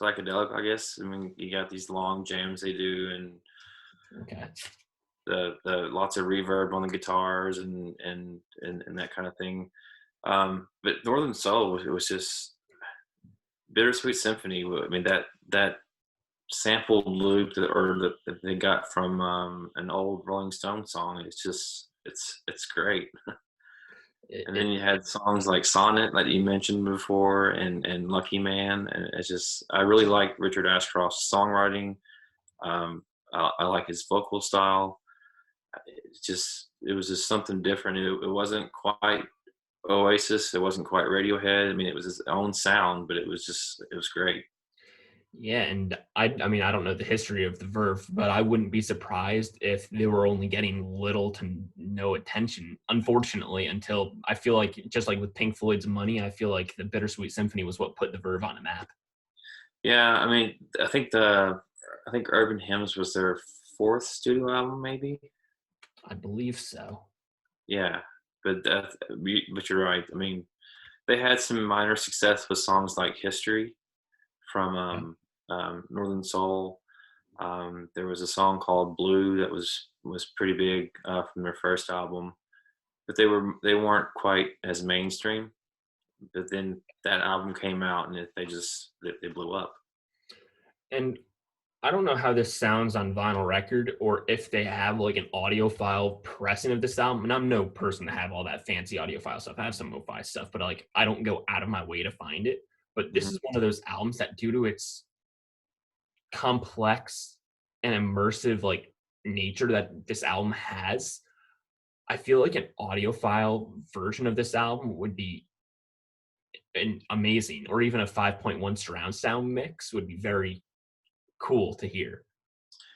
psychedelic, I guess. I mean, you got these long jams they do, and okay. the lots of reverb on the guitars and that kind of thing. But Northern Soul, it was just Bittersweet Symphony. I mean, that sampled loop that they got from an old Rolling Stone song. It's just it's great. And then you had songs like Sonnet that you mentioned before, and Lucky Man, and it's just I really like Richard Ashcroft's songwriting. I like his vocal style. It was just something different. It wasn't quite Oasis. It wasn't quite Radiohead. I mean, it was his own sound, but it was great. Yeah, and I mean, I don't know the history of the Verve, but I wouldn't be surprised if they were only getting little to no attention, unfortunately, until I feel like, just like with Pink Floyd's Money, I feel like the Bittersweet Symphony was what put the Verve on the map. Yeah, I mean, I think Urban Hymns was their fourth studio album, maybe. I believe so. Yeah, but you're right. I mean, they had some minor success with songs like History from Yeah. Northern Soul. There was a song called Blue that was pretty big from their first album, but they weren't quite as mainstream. But then that album came out, and they blew up. And I don't know how this sounds on vinyl record or if they have like an audiophile pressing of this album. And I'm no person to have all that fancy audiophile stuff. I have some lo-fi stuff, but like I don't go out of my way to find it. But this Mhm. is one of those albums that, due to its complex and immersive like nature that this album has, I feel like an audiophile version of this album would be amazing, or even a 5.1 surround sound mix would be very cool to hear.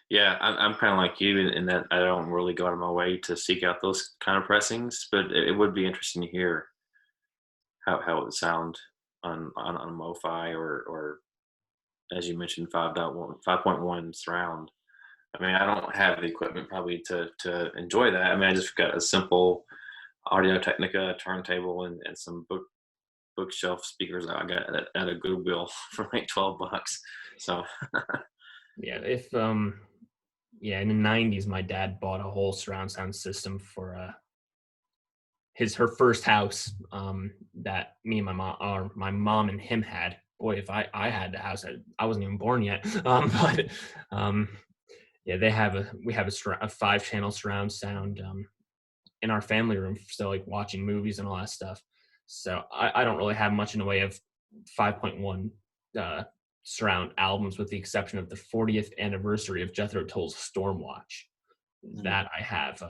Yeah, I'm kind of like you in that I don't really go out of my way to seek out those kind of pressings, but it would be interesting to hear how it would sound on MoFi or as you mentioned 5.1 surround. I mean, I don't have the equipment probably to enjoy that. I mean, I just got a simple Audio Technica turntable and some bookshelf speakers I got at a Goodwill for like $12. So Yeah, if yeah, in the 90s my dad bought a whole surround sound system for her first house, that me and my mom, or my mom and him had. Boy, if I had the house, I wasn't even born yet. But um yeah, we have a 5-channel surround sound in our family room, so like watching movies and all that stuff. So I don't really have much in the way of 5.1 uh, surround albums, with the exception of the 40th anniversary of Jethro Tull's Stormwatch. mm, That I have.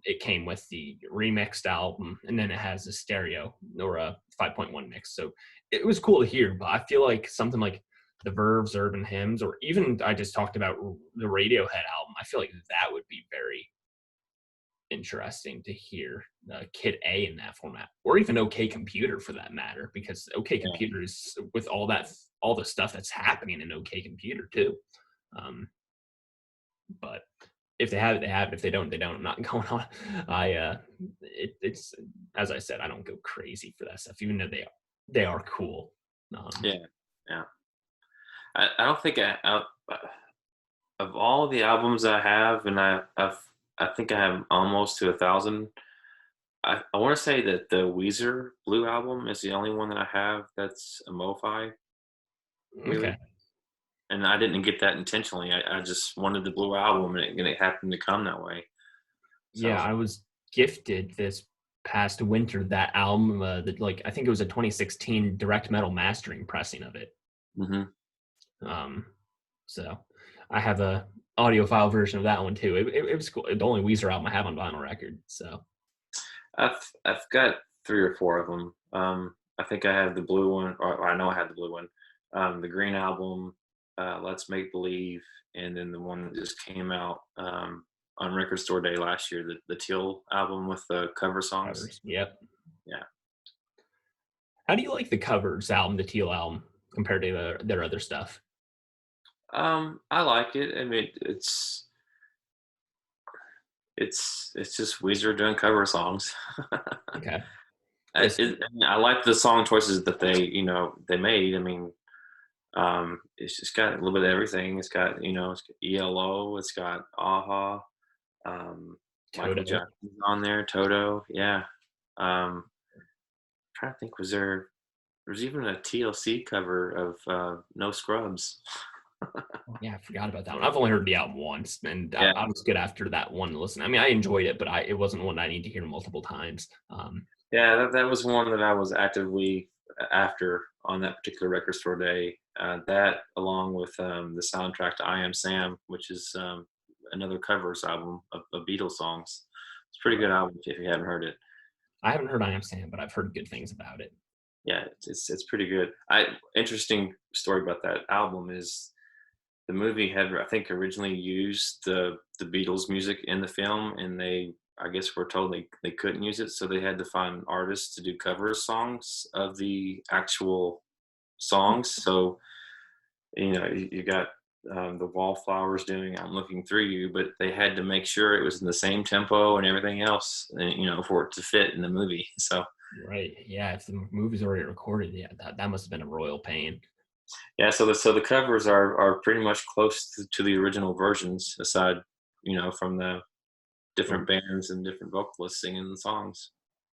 It came with the remixed album, and then it has a stereo or a 5.1 mix. So it was cool to hear, but I feel like something like the Verve's Urban Hymns, or even I just talked about the Radiohead album, I feel like that would be very interesting to hear Kid A in that format, or even OK Computer for that matter, because OK yeah. Computer is with all the stuff that's happening in OK Computer too. Um, but if they have it, they have it. If they don't, they don't. I'm not going on. It's as I said, I don't go crazy for that stuff, even though they are cool. Yeah, yeah. I don't think of all the albums I have, and I think I have almost to 1,000. I want to say that the Weezer Blue album is the only one that I have that's a MoFi, Okay. really. And I didn't get that intentionally. I just wanted the Blue album, and it happened to come that way. Yeah, So I was gifted this past winter that album. Like I think it was a 2016 direct metal mastering pressing of it. Mm-hmm. Um, so I have a audiophile version of that one too. It was cool. The only Weezer album I have on vinyl record. So I've got 3 or 4 of them. I think I have the blue one, or I know I had the blue one, the green album, Let's Make Believe, and then the one that just came out on Record Store Day last year, the Teal album with the cover songs. covers. Yep. Yeah. How do you like the covers album, the Teal album, compared to their other stuff? I like it. I mean, it's just Weezer doing cover songs. Okay. I, Yes. it, I mean, I like the song choices that they made. I mean, it's just got a little bit of everything. It's got it's got ELO, it's got Aha, Michael Toto. Jackson's on there, Toto, yeah. Trying to think, there's even a TLC cover of No Scrubs. Yeah, I forgot about that one. I've only heard the album once, and Yeah, I was good after that one listen. I mean, I enjoyed it, but it wasn't one I need to hear multiple times. yeah, that was one that I was actively after on that particular record store day. That along with the soundtrack to I Am Sam, which is another covers album of Beatles songs. It's a pretty good album if you haven't heard it. I haven't heard I Am Sam, but I've heard good things about it. Yeah, it's pretty good. Interesting story about that album is the movie had, I think, originally used the Beatles music in the film, and they, I guess, were told they couldn't use it, so they had to find artists to do cover songs of the actual songs. So you got the Wallflowers doing "I'm Looking Through You," but they had to make sure it was in the same tempo and everything else, for it to fit in the movie. So Right. Yeah. If the movie's already recorded, yeah, that must have been a royal pain. yeah, so the covers are pretty much close to the original versions, aside from the different bands and different vocalists singing the songs.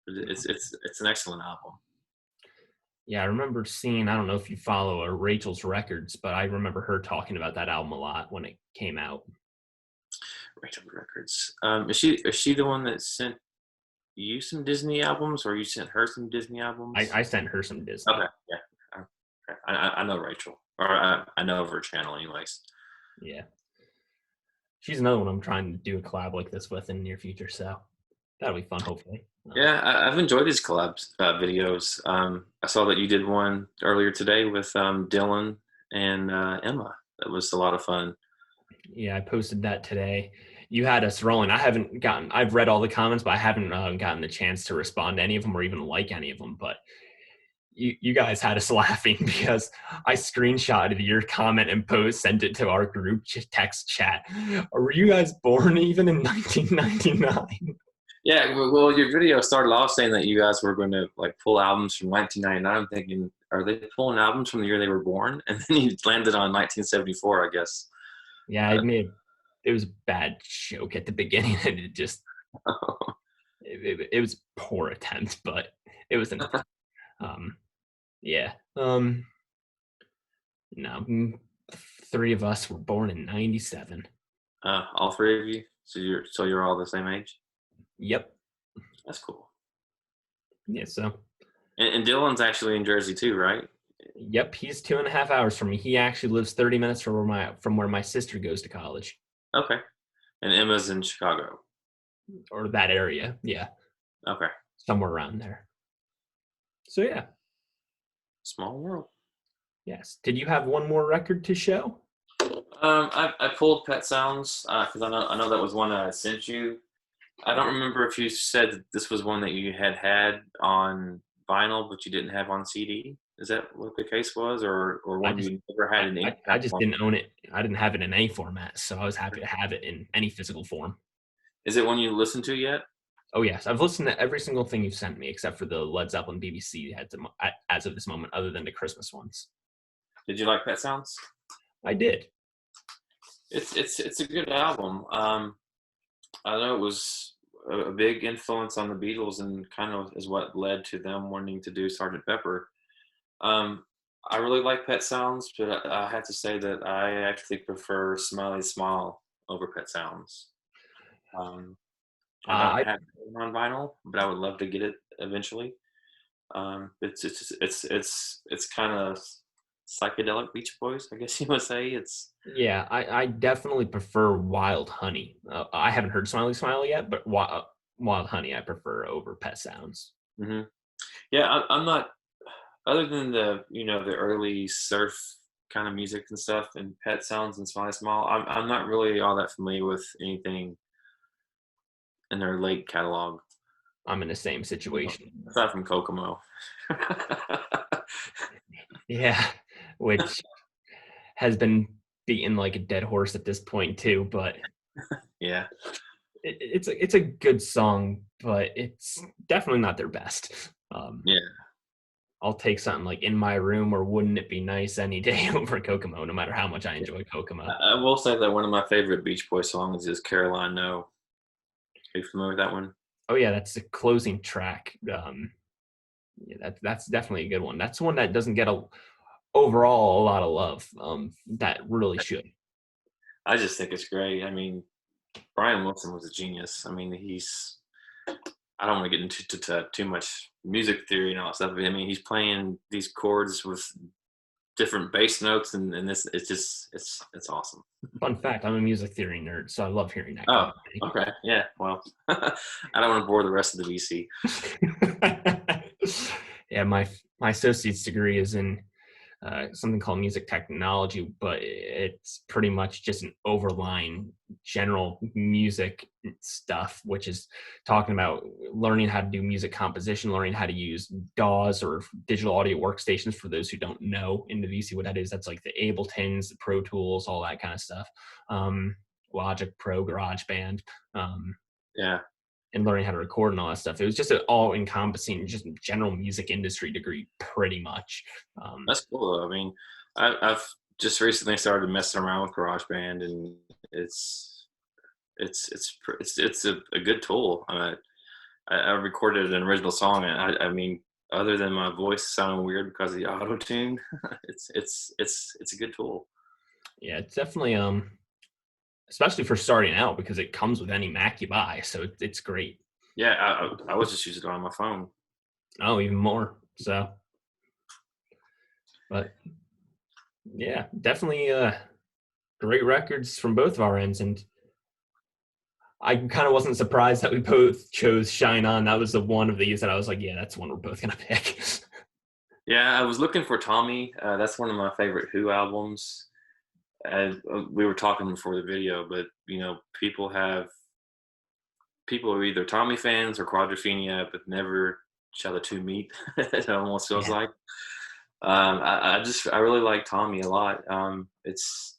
It's an excellent album. Yeah, I remember seeing, I don't know if you follow Rachel's Records, but I remember her talking about that album a lot when it came out. Rachel Records. Is she the one that sent you some Disney albums, or you sent her some Disney albums? I sent her some Okay, Disney. yeah. Okay. I know Rachel, or I know of her channel, anyways. Yeah. She's another one I'm trying to do a collab like this with in the near future. So that'll be fun, hopefully. Yeah, I've enjoyed these collabs videos. I saw that you did one earlier today with Dylan and Emma. That was a lot of fun. Yeah, I posted that today. You had us rolling. I've read all the comments, but I haven't gotten the chance to respond to any of them or even like any of them. But you guys had us laughing because I screenshotted your comment and post, sent it to our group text chat. Were you guys born even in 1999? Yeah, well, your video started off saying that you guys were going to like pull albums from 1999. I'm thinking, are they pulling albums from the year they were born? And then you landed on 1974, I guess. Yeah, it was a bad joke at the beginning, and it just it was a poor attempt, but it was an yeah. No, 3 of us were born in 97. All 3 of you. So you're all the same age. Yep. That's cool. Yeah. So. And Dylan's actually in Jersey too, right? Yep. He's 2.5 hours from me. He actually lives 30 minutes from where my sister goes to college. Okay. And Emma's in Chicago. Or that area. Yeah. Okay. Somewhere around there. So yeah. Small world. Yes. Did you have one more record to show? I pulled Pet Sounds because I know that was one that I sent you. I don't remember if you said that this was one that you had on vinyl, but you didn't have on CD. Is that what the case was, or one you never had in any? I just didn't own it. I didn't have it in any format, so I was happy to have it in any physical form. Is it one you listened to yet? Oh yes, I've listened to every single thing you've sent me except for the Led Zeppelin BBC as of this moment, other than the Christmas ones. Did you like Pet Sounds? I did. It's a good album. I know it was a big influence on the Beatles, and kind of is what led to them wanting to do Sgt. Pepper. I really like Pet Sounds, but I have to say that I actually prefer Smiley Smile over Pet Sounds. I don't I have it on vinyl, but I would love to get it eventually. It's kind of psychedelic Beach Boys, I guess you would say. It's I definitely prefer Wild Honey. I haven't heard Smiley Smiley yet, but Wild Honey I prefer over Pet Sounds. hmm yeah. I'm not other than the the early surf kind of music and stuff and Pet Sounds and Smiley Smile. I'm not really all that familiar with anything in their late catalog I'm in the same situation. aside from Kokomo. Yeah, which has been beaten like a dead horse at this point too. But Yeah. it's a good song, but it's definitely not their best. Yeah. I'll take something like "In My Room" or "Wouldn't It Be Nice" any day over Kokomo, no matter how much I enjoy Kokomo. I will say that one of my favorite Beach Boys songs is Caroline No. Are you familiar with that one? Oh yeah, that's the closing track. Yeah, that's definitely a good one. That's one that doesn't get overall a lot of love. That really should. I just think it's great. I mean, Brian Wilson was a genius. I mean, I don't want to get into too much music theory and all that stuff. But I mean, he's playing these chords with different bass notes, and this it's awesome. Fun fact: I'm a music theory nerd, so I love hearing that Oh, kind of okay, yeah. Well, I don't want to bore the rest of the VC. thing. Yeah, my associate's degree is in something called music technology, but it's pretty much just an overlying general music stuff, which is talking about learning how to do music composition, learning how to use DAWs or digital audio workstations. For those who don't know in the VC what that is, that's like the Abletons, the Pro Tools, all that kind of stuff. Logic Pro, GarageBand. Um, Yeah, and learning how to record and all that stuff. It was just an all encompassing, just general music industry degree, pretty much. that's cool. Though. I mean, I've just recently started messing around with GarageBand, and it's it's a good tool. I recorded an original song, and I mean, other than my voice sounding weird because of the auto tune, it's a good tool. Yeah, it's definitely especially for starting out because it comes with any Mac you buy, so it's great. Yeah, I was just using it on my phone. Oh, even more. So, but yeah, definitely great records from both of our ends, and I kind of wasn't surprised that we both chose Shine On. That was the one of these that I was like, yeah, that's one we're both gonna pick. Yeah, I was looking for Tommy. That's one of my favorite Who albums. We were talking before the video, but people are either Tommy fans or Quadrophenia, but never shall the two meet. It almost feels Yeah. like. I really like Tommy a lot. It's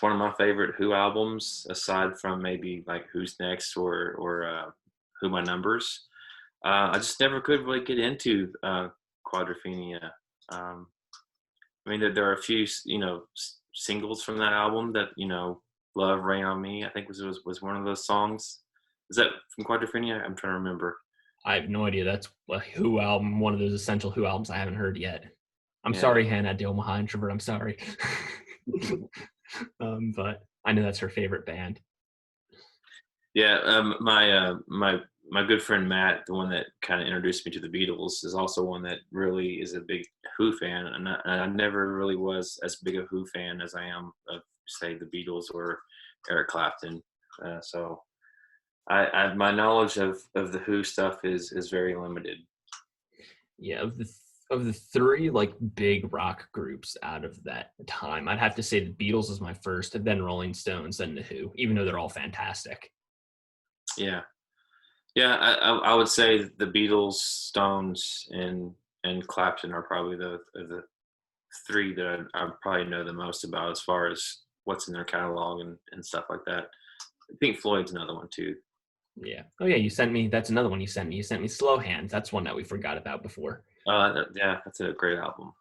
one of my favorite Who albums, aside from maybe like Who's Next or Who My Numbers. I just never could really get into Quadrophenia. Um, I mean, there are a few singles from that album that Love Rain on Me. I think was one of those songs. Is that from Quadrophenia? I'm trying to remember. I have no idea. That's a Who album, one of those essential Who albums I haven't heard yet. I'm Yeah, sorry, Hannah de Omaha Introvert. I'm sorry. But I know that's her favorite band. yeah. My good friend Matt, the one that kind of introduced me to the Beatles, is also one that really is a big Who fan, and I never really was as big a Who fan as I am of say the Beatles or Eric Clapton. So my knowledge of the Who stuff is very limited. Yeah, of the three like big rock groups out of that time, I'd have to say the Beatles is my first, then Rolling Stones, then the Who, even though they're all fantastic. Yeah, yeah. I would say the Beatles, Stones, and Clapton are probably the three that I probably know the most about as far as what's in their catalog and stuff like that. Pink Floyd's another one too. Yeah. Oh yeah, you sent me. That's another one you sent me. You sent me Slow Hands. That's one that we forgot about before. Yeah, that's a great album.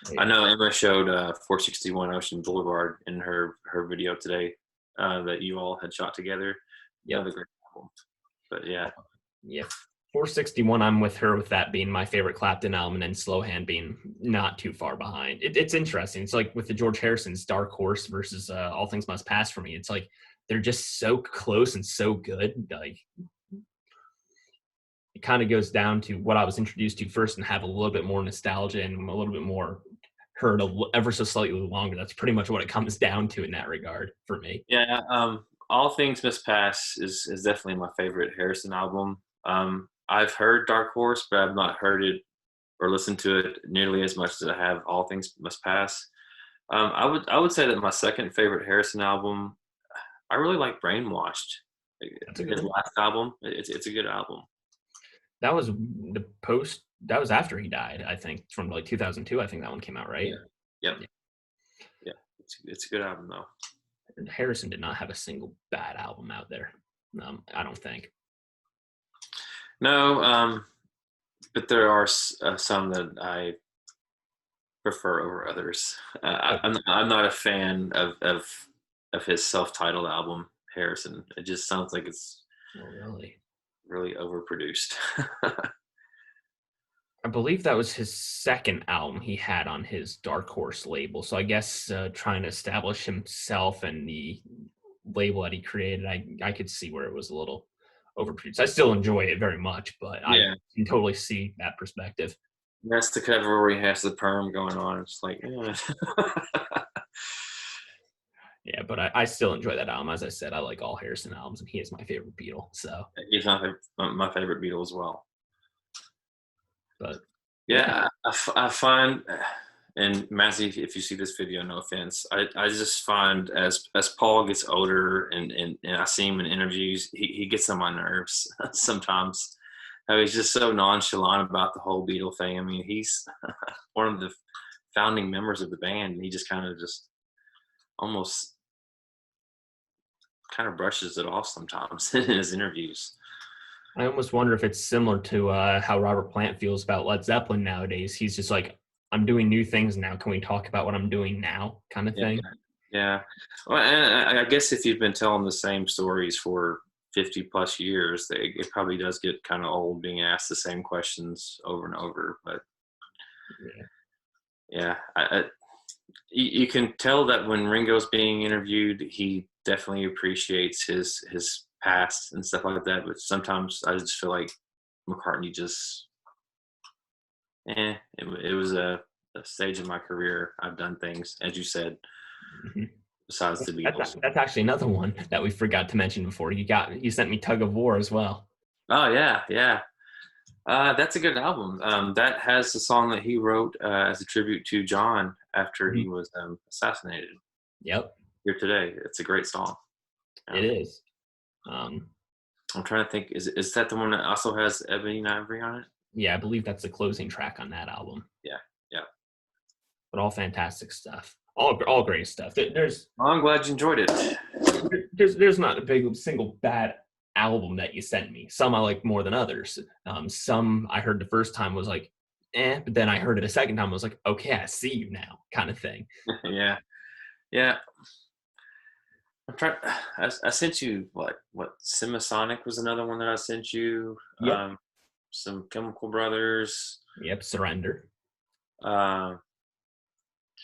I Yeah. know Emma showed 461 Ocean Boulevard in her video today that you all had shot together. Yep. Another great album. But yeah, Yeah. 461. I'm with her with that being my favorite Clapton album, and then Slow Hand being not too far behind. It's interesting. It's like with the George Harrison's Dark Horse versus All Things Must Pass for me. It's like they're just so close and so good. Like, it kind of goes down to what I was introduced to first and have a little bit more nostalgia and a little bit more heard ever so slightly longer. That's pretty much what it comes down to in that regard for me. Yeah, All Things Must Pass is definitely my favorite Harrison album. I've heard Dark Horse, but I've not heard it or listened to it nearly as much as I have All Things Must Pass. I would say that my second favorite Harrison album, I really like Brainwashed. That's a good His one. last album, it's a good album. That was that was after he died, I think, from like 2002. I think that one came out, right? Yeah, yep, Yeah. yeah. It's a good album though. Harrison did not have a single bad album out there. I don't think. No, but there are some that I prefer over others. I'm not a fan of his self-titled album, Harrison. It just sounds like it's Oh, really? really overproduced. I believe that was his second album he had on his Dark Horse label. So I guess trying to establish himself and the label that he created, I could see where it was a little overproduced. I still enjoy it very much, but I Yeah, can totally see that perspective. that's the cover where he has the perm going on. It's like, Yeah, but I still enjoy that album. As I said, I like all Harrison albums, and he is my favorite Beatle. So, he's my favorite Beatle as well. but yeah, Yeah, I find, and Mazzy, if you see this video, no offense, I just find as Paul gets older and I see him in interviews, he gets on my nerves sometimes. How he's just so nonchalant about the whole Beatle thing. I mean, he's one of the founding members of the band, and he just kind of just almost kind of brushes it off sometimes in his interviews. I almost wonder if it's similar to how Robert Plant feels about Led Zeppelin nowadays. He's just like, I'm doing new things now. Can we talk about what I'm doing now, kind of Yeah, thing? yeah. Well, and I guess if you've been telling the same stories for 50 plus years, it probably does get kind of old being asked the same questions over and over. But Yeah. yeah, you can tell that when Ringo's being interviewed, he definitely appreciates his past and stuff like that. But sometimes I just feel like McCartney just, it was a stage of my career. I've done things, as you said, Mhm. besides the Beatles. That's actually another one that we forgot to mention before. You sent me Tug of War as well. Oh yeah, yeah. That's a good album. That has the song that he wrote as a tribute to John after Mhm. he was assassinated. Yep, Here Today. It's a great song. it Um, is. Um, I'm trying to think. Is that the one that also has Ebony and Ivory on it? yeah, I believe that's the closing track on that album. Yeah, yeah. But all fantastic stuff. All great stuff. Well, I'm glad you enjoyed it. There's not a big single bad album that you sent me. Some I like more than others. Some I heard the first time was like, but then I heard it a second time, I was like, okay, I see you now, kind of thing. Yeah, yeah. I'm trying. I sent you what Semisonic was another one that I sent you. Yep. Some Chemical Brothers. Yep. Surrender. Uh,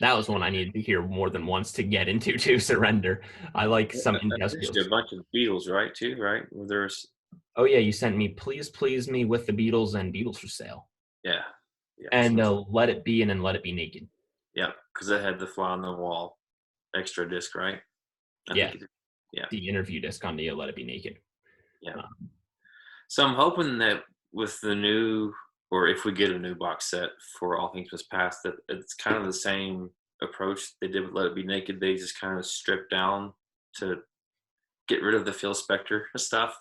That was one I needed to hear more than once to get into. To Surrender. I like some I sent you industrials. a bunch of Beatles, right? Too, right? Where there's Oh yeah, you sent me Please Please Me with the Beatles and Beatles for Sale, yeah, yeah, and Let It Be and then Let It Be Naked. yeah, because it had the Fly on the Wall extra disc, right? I Yeah, think it did. Yeah, the interview disc on the Let It Be Naked. yeah. Um, So I'm hoping that with the new, or if we get a new box set for All Things Must Pass, that it's kind of the same approach they did with Let It Be Naked. They just kind of stripped down to get rid of the Phil Spector stuff,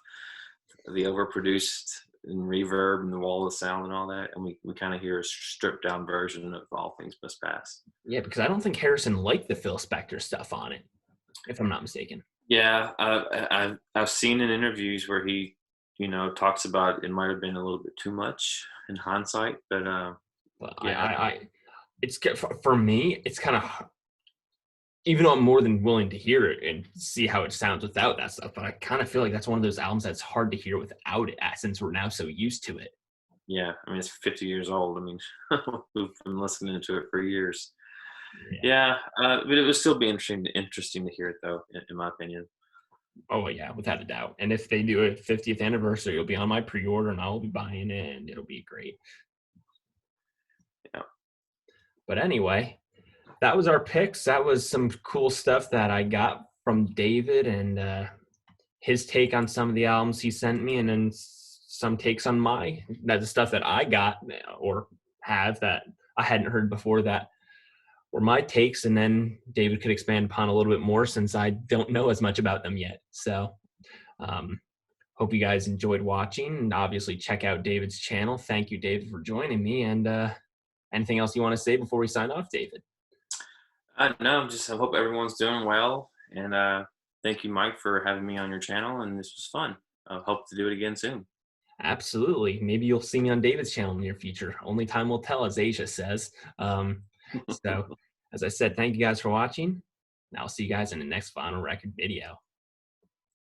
the overproduced and reverb and the wall of sound and all that, and we kind of hear a stripped down version of All Things Must Pass. yeah, because I don't think Harrison liked the Phil Spector stuff on it, if I'm not mistaken. Yeah, I've seen in interviews where he, talks about it might have been a little bit too much in hindsight, but But yeah, it's for me, it's kind of, even though I'm more than willing to hear it and see how it sounds without that stuff, but I kind of feel like that's one of those albums that's hard to hear without it, since we're now so used to it. yeah. I mean, it's 50 years old. I mean, we've been listening to it for years. Yeah. Yeah, but it would still be interesting to hear it though, in my opinion. Oh yeah, without a doubt. And if they do a 50th anniversary, it'll be on my pre-order, and I'll be buying it, and it'll be great. Yeah. But anyway, that was our picks. That was some cool stuff that I got from David, and his take on some of the albums he sent me, and then some takes on the stuff that I got or have that I hadn't heard before that were my takes. And then David could expand upon a little bit more since I don't know as much about them yet. So hope you guys enjoyed watching, and obviously check out David's channel. Thank you, David, for joining me. And anything else you want to say before we sign off, David? No, just I hope everyone's doing well. And thank you, Mike, for having me on your channel. And this was fun. I hope to do it again soon. Absolutely. Maybe you'll see me on David's channel in the near future. Only time will tell, as Asia says. So, as I said, thank you guys for watching. And I'll see you guys in the next Vinyl Record video.